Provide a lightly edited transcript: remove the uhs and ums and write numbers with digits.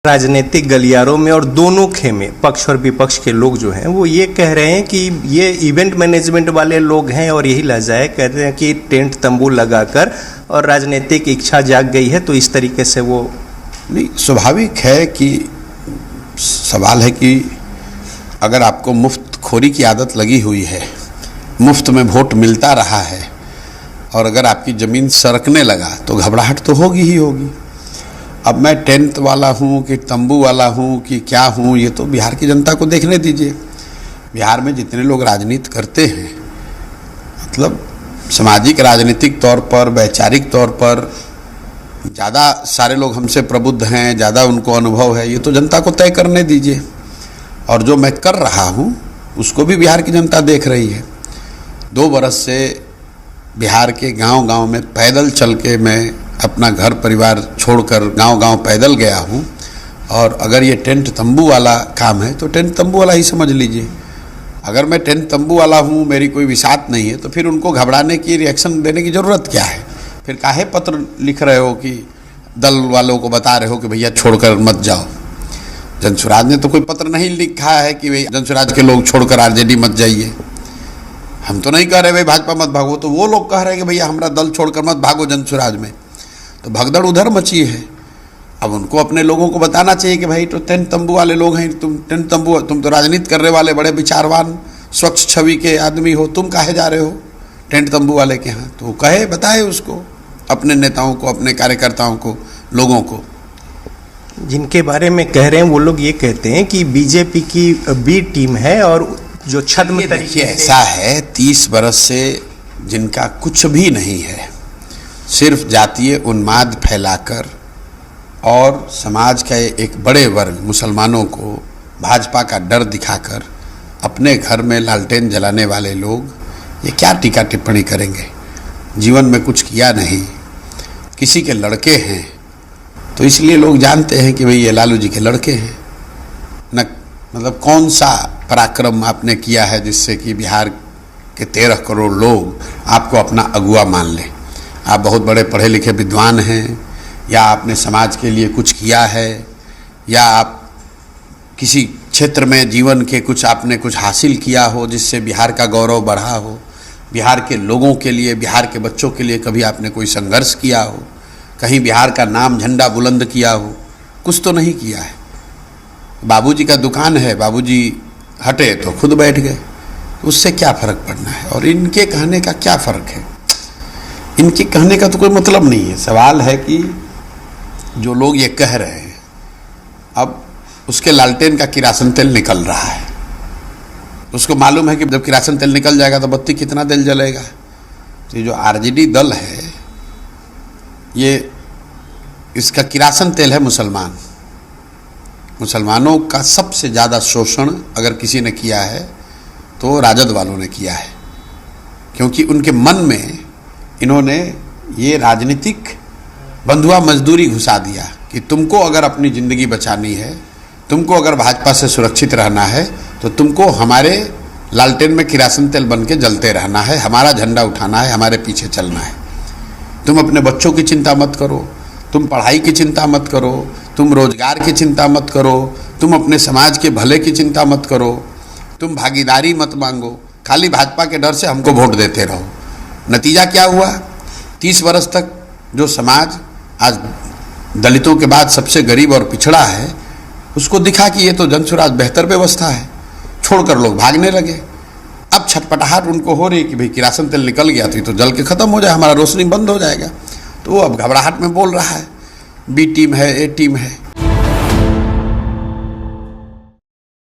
राजनीतिक गलियारों में और दोनों खेमे पक्ष और विपक्ष के लोग जो हैं वो ये कह रहे हैं कि ये इवेंट मैनेजमेंट वाले लोग हैं और यही लहजा है। कहते हैं कि टेंट तंबू लगाकर और राजनीतिक इच्छा जाग गई है तो इस तरीके से वो नहीं। स्वाभाविक है कि सवाल है कि अगर आपको मुफ्त खोरी की आदत लगी हुई है, मुफ्त में वोट मिलता रहा है और अगर आपकी ज़मीन सरकने लगा तो घबराहट तो होगी ही होगी। अब मैं टेंट वाला हूँ कि तंबू वाला हूँ कि क्या हूँ, ये तो बिहार की जनता को देखने दीजिए। बिहार में जितने लोग राजनीति करते हैं, मतलब सामाजिक राजनीतिक तौर पर, वैचारिक तौर पर ज़्यादा सारे लोग हमसे प्रबुद्ध हैं, ज़्यादा उनको अनुभव है, ये तो जनता को तय करने दीजिए। और जो मैं कर रहा हूँ उसको भी बिहार की जनता देख रही है। 2 बरस से बिहार के गांव-गांव में पैदल चल के मैं अपना घर परिवार छोड़कर गांव-गांव पैदल गया हूं। और अगर ये टेंट तंबू वाला काम है तो टेंट तंबू वाला ही समझ लीजिए। अगर मैं टेंट तंबू वाला हूं, मेरी कोई विसात नहीं है, तो फिर उनको घबराने की, रिएक्शन देने की ज़रूरत क्या है? फिर काहे पत्र लिख रहे हो कि दल वालों को बता रहे हो कि भैया छोड़कर मत जाओ? जनसुराज ने तो कोई पत्र नहीं लिखा है कि भाई जनसुराज के लोग छोड़कर आरजेडी मत जाइए। हम तो नहीं कह रहे भाई भाजपा मत भागो, तो वो लोग कह रहे हैं कि भैया हमारा दल छोड़कर मत भागो जनसुराज में। तो भगदड़ उधर मची है। अब उनको अपने लोगों को बताना चाहिए कि भाई तो टेंट तंबू वाले लोग हैं, तुम तो राजनीति करने वाले बड़े विचारवान स्वच्छ छवि के आदमी हो, तुम काहे जा रहे हो टेंट तंबू वाले के यहाँ? तो कहे, बताए उसको, अपने नेताओं को, अपने कार्यकर्ताओं को, लोगों को। जिनके बारे में कह रहे हैं वो लोग ये कहते हैं कि बीजेपी की बी टीम है और जो छद्म तरीके ऐसा है, 30 बरस से जिनका कुछ भी नहीं है, सिर्फ जातीय उन्माद फैलाकर और समाज के एक बड़े वर्ग मुसलमानों को भाजपा का डर दिखाकर अपने घर में लालटेन जलाने वाले लोग ये क्या टीका टिप्पणी करेंगे? जीवन में कुछ किया नहीं, किसी के लड़के हैं, तो इसलिए लोग जानते हैं कि भाई ये लालू जी के लड़के हैं। न मतलब कौन सा पराक्रम आपने किया है जिससे कि बिहार के 13 करोड़ लोग आपको अपना अगुआ मान लें? आप बहुत बड़े पढ़े लिखे विद्वान हैं, या आपने समाज के लिए कुछ किया है, या आप किसी क्षेत्र में जीवन के आपने कुछ हासिल किया हो जिससे बिहार का गौरव बढ़ा हो, बिहार के लोगों के लिए, बिहार के बच्चों के लिए कभी आपने कोई संघर्ष किया हो, कहीं बिहार का नाम झंडा बुलंद किया हो? कुछ तो नहीं किया है। बाबूजी का दुकान है, बाबूजी हटे तो खुद बैठ गए, उससे क्या फ़र्क पड़ना है? और इनके कहने का क्या फ़र्क है? इनके कहने का तो कोई मतलब नहीं है। सवाल है कि जो लोग ये कह रहे हैं, अब उसके लालटेन का किरासन तेल निकल रहा है। उसको मालूम है कि जब किरासन तेल निकल जाएगा तो बत्ती कितना देर जलेगा। तो ये जो आरजेडी दल है, ये इसका किरासन तेल है मुसलमान। मुसलमानों का सबसे ज़्यादा शोषण अगर किसी ने किया है तो राजद वालों ने किया है, क्योंकि उनके मन में इन्होंने ये राजनीतिक बंधुआ मजदूरी घुसा दिया कि तुमको अगर अपनी ज़िंदगी बचानी है, तुमको अगर भाजपा से सुरक्षित रहना है, तो तुमको हमारे लालटेन में किरासन तेल बन के जलते रहना है, हमारा झंडा उठाना है, हमारे पीछे चलना है। तुम अपने बच्चों की चिंता मत करो, तुम पढ़ाई की चिंता मत करो, तुम रोजगार की चिंता मत करो, तुम अपने समाज के भले की चिंता मत करो, तुम भागीदारी मत मांगो, खाली भाजपा के डर से हमको वोट देते रहो। नतीजा क्या हुआ? 30 बरस तक जो समाज आज दलितों के बाद सबसे गरीब और पिछड़ा है, उसको दिखा कि ये तो जनसुराज बेहतर व्यवस्था है, छोड़कर लोग भागने लगे। अब छटपटाहट उनको हो रही कि भाई किरासन तेल निकल गया तो जल के ख़त्म हो जाए, हमारा रोशनी बंद हो जाएगा। तो वो अब घबराहट में बोल रहा है बी टीम है, ए टीम है।